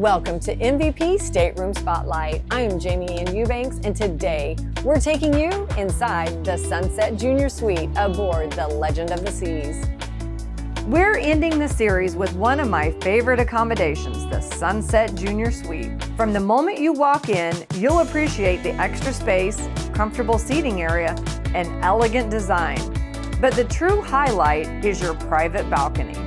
Welcome to MVP Stateroom Spotlight. I am Jamie Ann Eubanks, and today we're taking you inside the Sunset Junior Suite aboard the Legend of the Seas. We're ending the series with one of my favorite accommodations, the Sunset Junior Suite. From the moment you walk in, you'll appreciate the extra space, comfortable seating area, and elegant design. But the true highlight is your private balcony.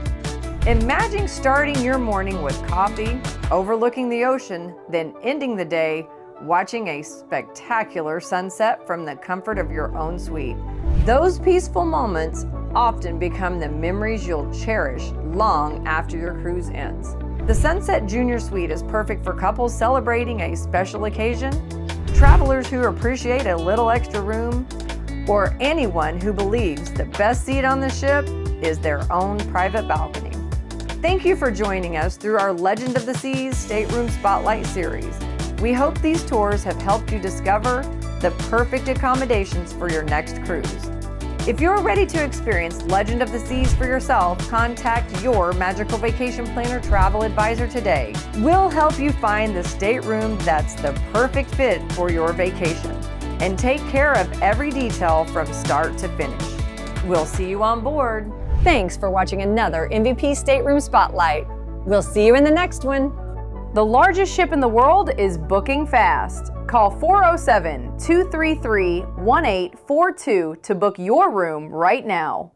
Imagine starting your morning with coffee, overlooking the ocean, then ending the day watching a spectacular sunset from the comfort of your own suite. Those peaceful moments often become the memories you'll cherish long after your cruise ends. The Sunset Junior Suite is perfect for couples celebrating a special occasion, travelers who appreciate a little extra room, or anyone who believes the best seat on the ship is their own private balcony. Thank you for joining us through our Legend of the Seas Stateroom Spotlight series. We hope these tours have helped you discover the perfect accommodations for your next cruise. If you're ready to experience Legend of the Seas for yourself, contact your Magical Vacation Planner travel advisor today. We'll help you find the stateroom that's the perfect fit for your vacation and take care of every detail from start to finish. We'll see you on board. Thanks for watching another MVP Stateroom Spotlight. We'll see you in the next one. The largest ship in the world is booking fast. Call 407-233-1842 to book your room right now.